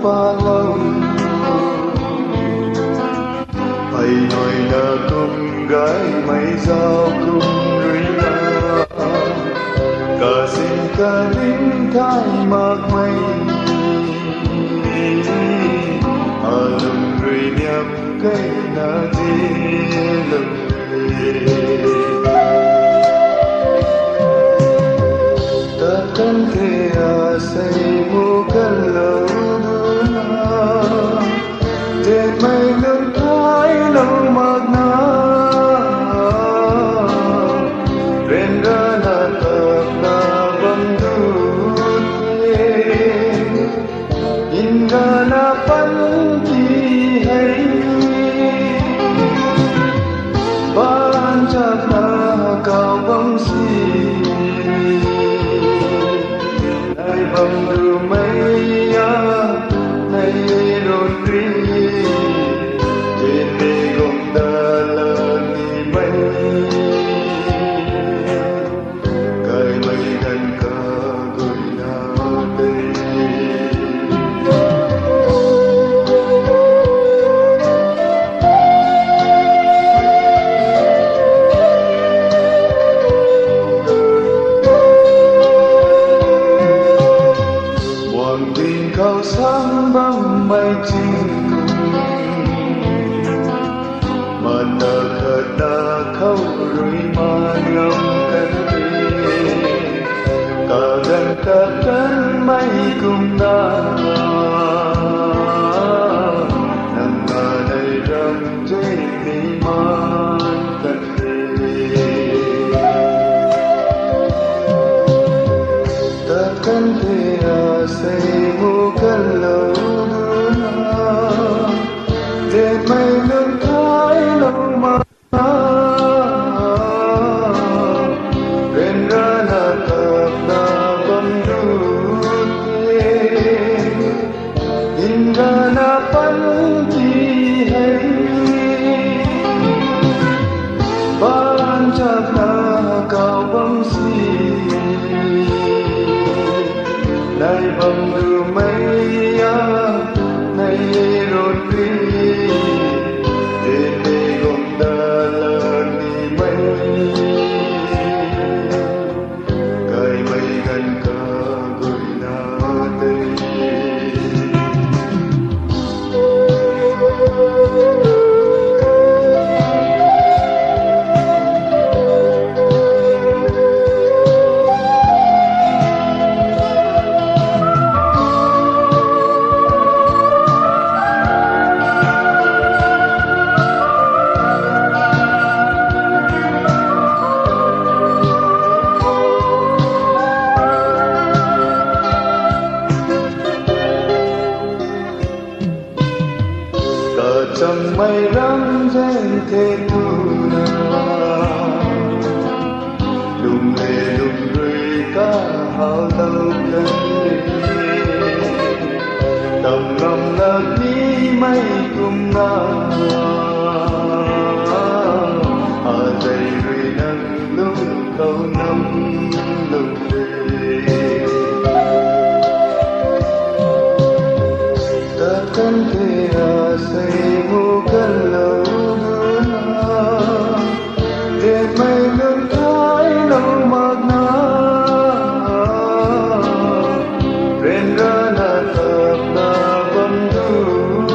palong hay nói là cùng gái mây giao cùng người ta cả xin cả đinh thái mạc mây lùng người nhằm cây na di lùng takkan kaya say mo kalau trên mây nước thái lâu magna ren ra là tập na bandu inga na panti hay ban chắc na cao bóng si ai bandu maya nay đồn ri khao sáng băng mây chinh mà nở khờ ta khâu rồi mà ngâm cánh cả gần cả cánh mây cùng ta nằm ở đây râm trên mi man cánh takkan dia semu kalau để mây nước thái lâu mà bên ra là tập na bấm đút hingga na panti hay ban chắc na cao bóng si nay bằng từ mây nay rồi đi đến đây gồm ta là đi mây cây mây gần cả người na đây chẳng mây răng trên thế tu na lùng lệ lùng rơi ca hào tàu cây tầm lòng lạc đi mây cùng na ở đây rồi nắng lúc câu năm lùng lệ takkan kaya semu kalau để mây nước thái lâu magna ren ra là tập na bấm đút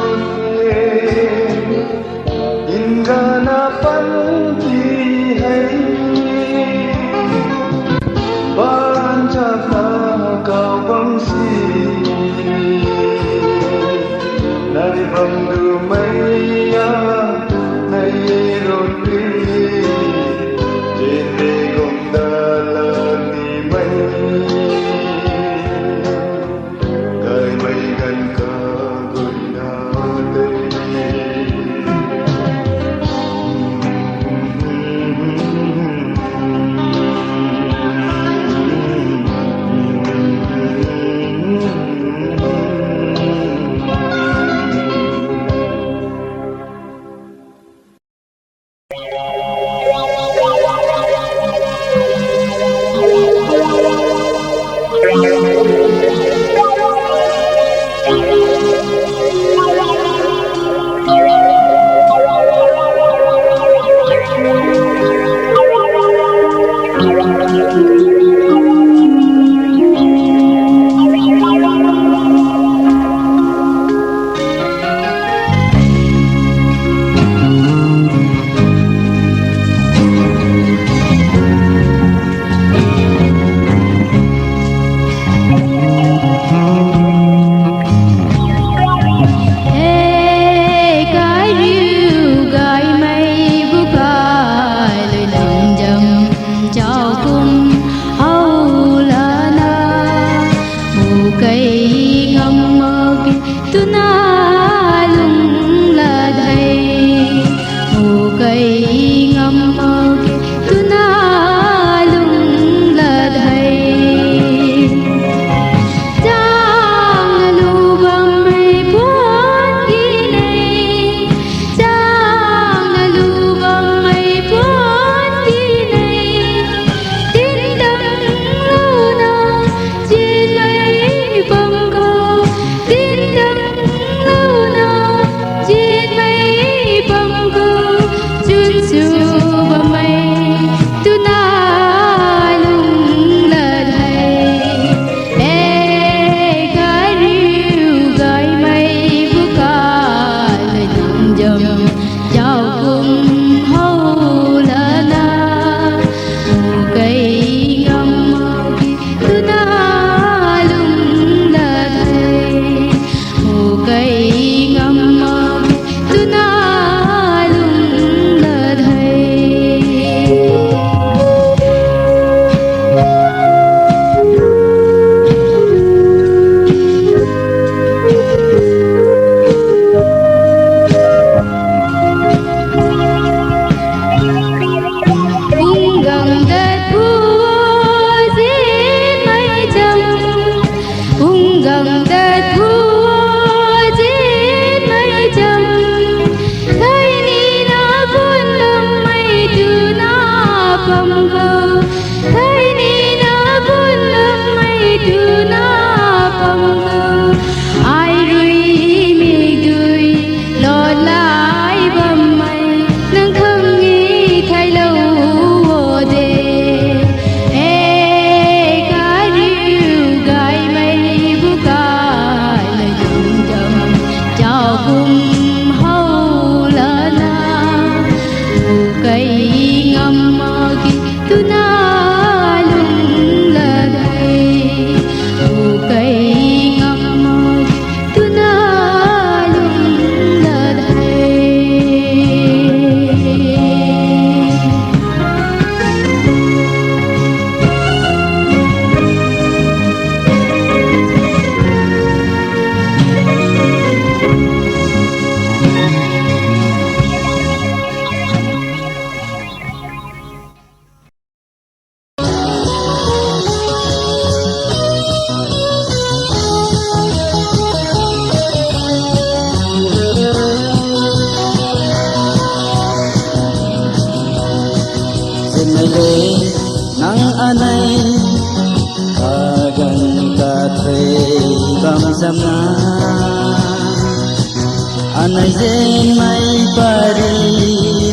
Anai zen mai pari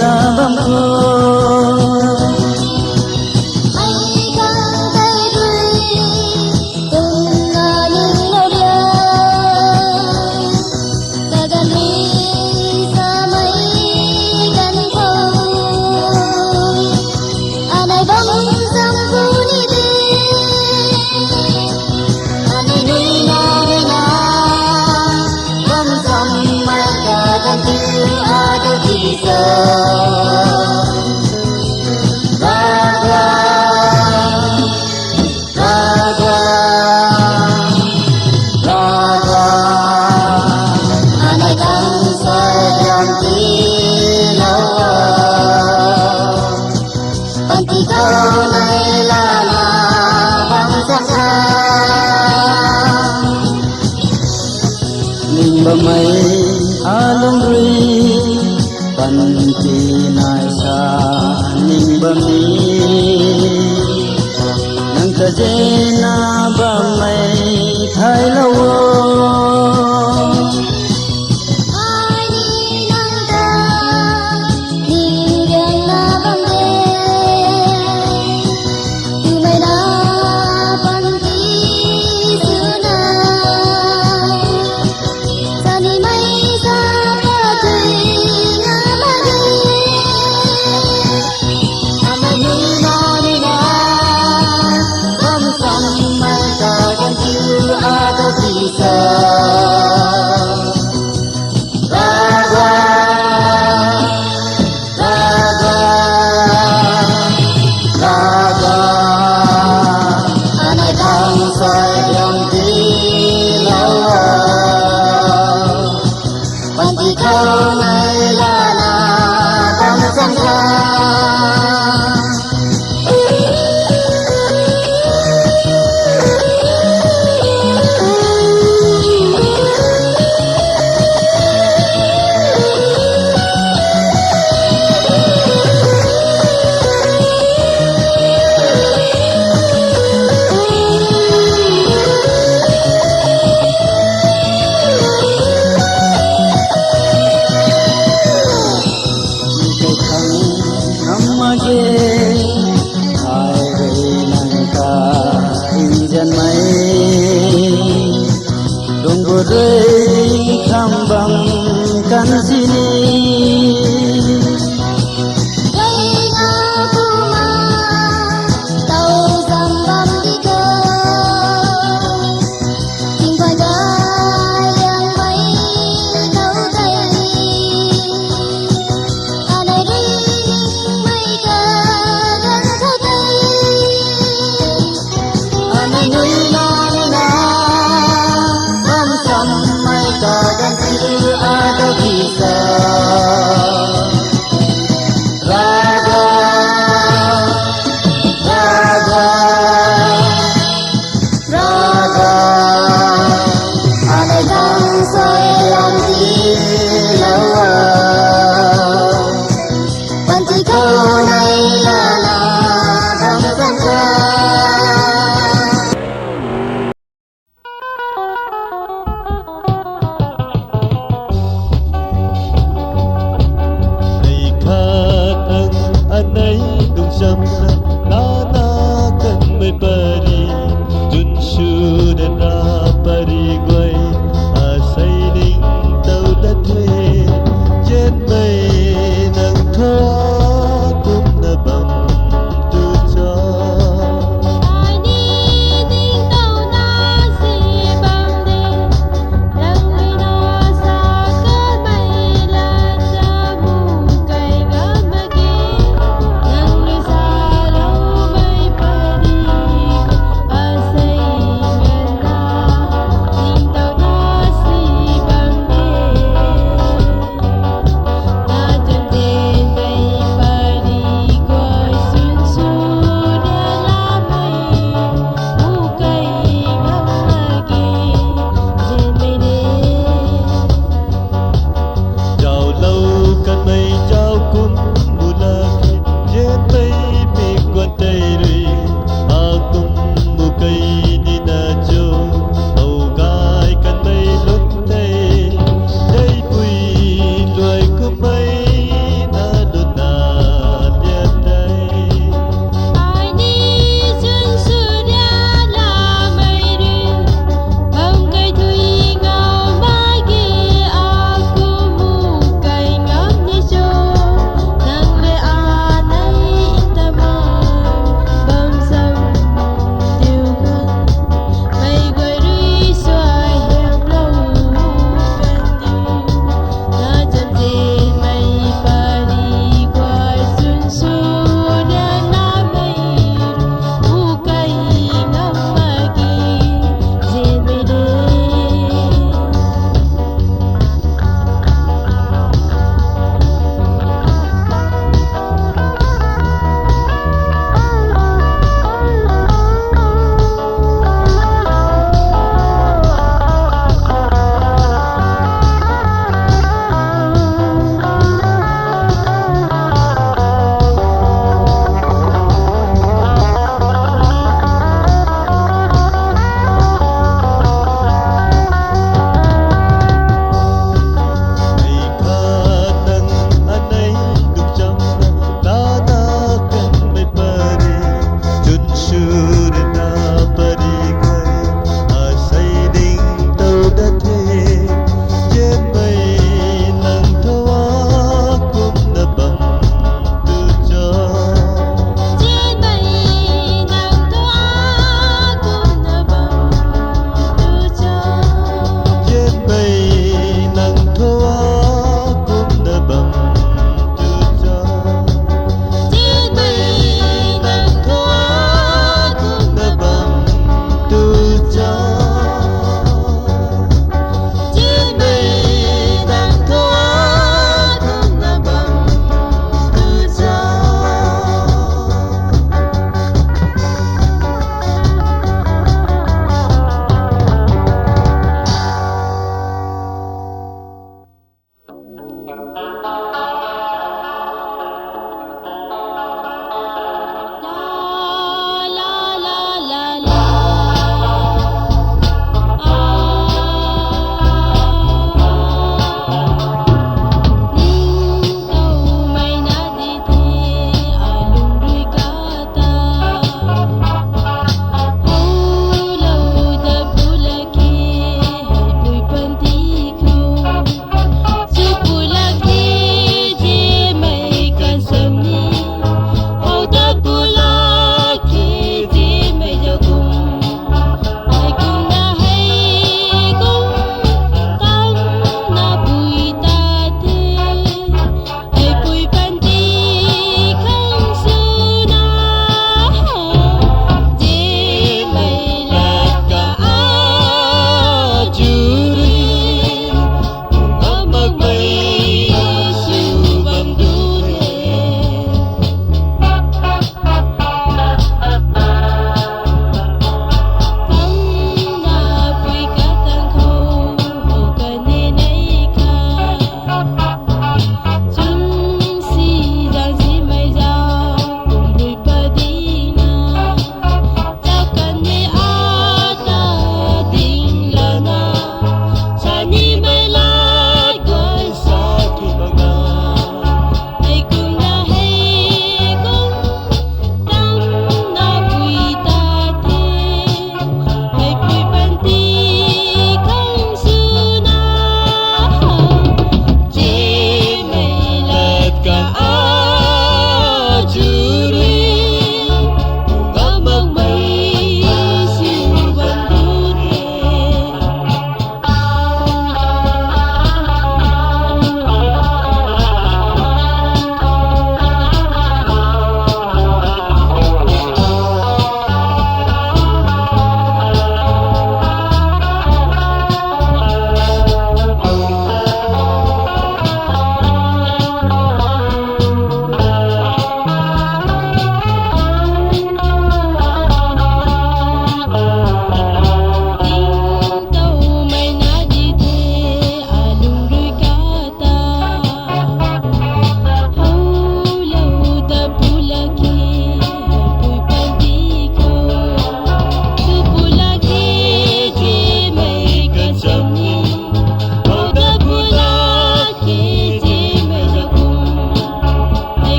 labam ko Bamai alung rui panti nai sa ning bami nang kajena bamai thai lawo Bam mage hai rei nang ka injan mai dunggu rei kambang kan sini Hãy subscribe cho kênh Ghiền Mì Gõ để không bỏ lỡ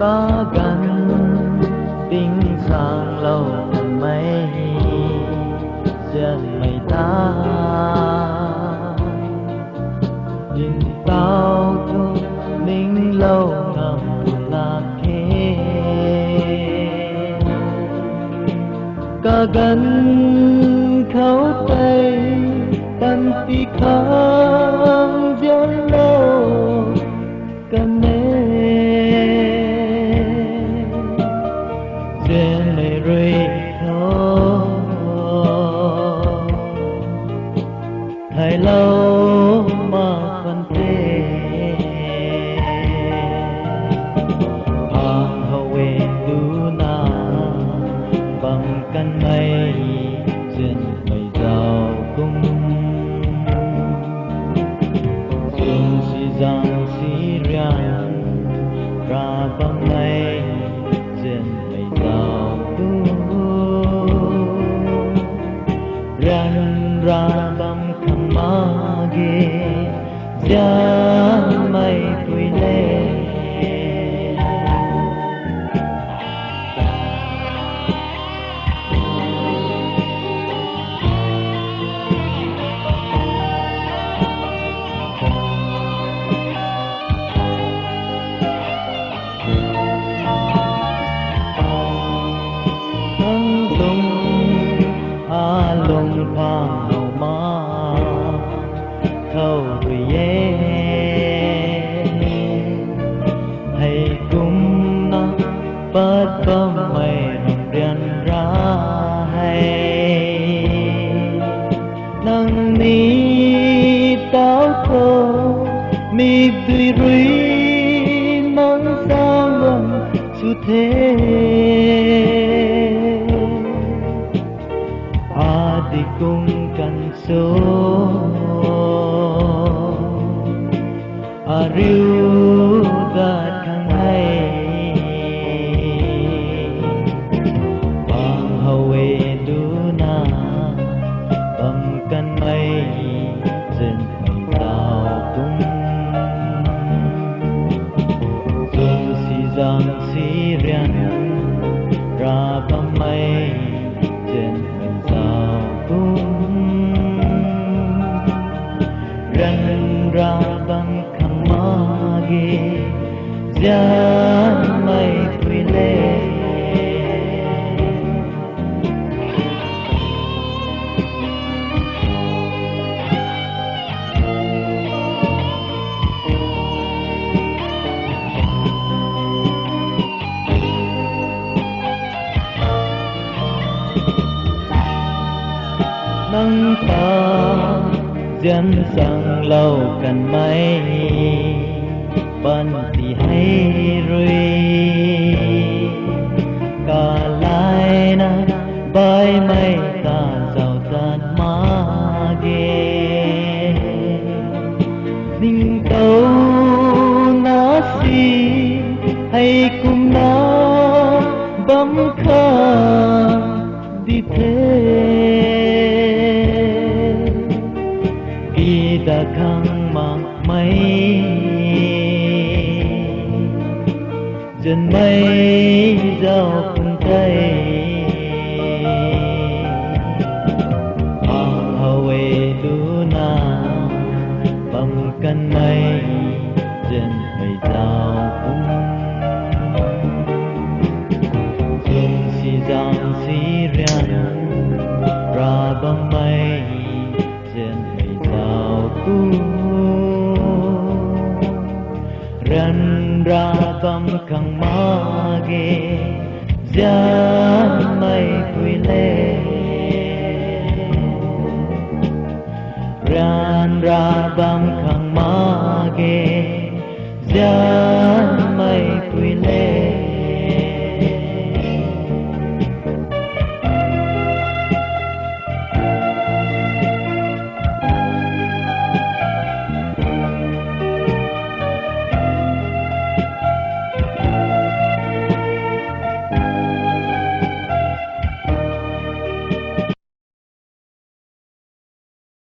có gần tiếng sang lâu mấy dân mây ta nhìn tao thôi nín lâu ngầm lạc thế có gần khâu tay tan tí khang dân lâu cần trên mây rơi thâu thay lâu mà còn thế hàng hậu về tu na bằng căn mây trên mây giàu cung trên si giang si riang ra bằng mây trên mây giàu tu riang ra bằng khăm magi giá mây quỳ lên lùng khoang hậu má khâu về hay cùng nó bất có mây rồng riêng ra hay nâng ni tao thô mi tùy rui nắng sang gần su thế đi cùng căn số riu đã khang hay bằng hậu về đu na bằng căn mây trên mây đào tung xuân si giang si rian ra bằng mây trên mây đào răn ra bằng khăm magi giá mây quỳ lên nắng ta dân sang lâu cần mấy bận thì hay rồi cả lại na bay mây ta giàu tan má ghê ninh tâu na si hay cùng na bấm khá đi thế đã khang mang mây dần mây giàu cùng tay hàng hậu về đu na bằng căn mây dần mây giàu cùng xuân si giang si rian ra bằng mây dần răn ra bằng khang magi giá mây quỳ lên răn ra bằng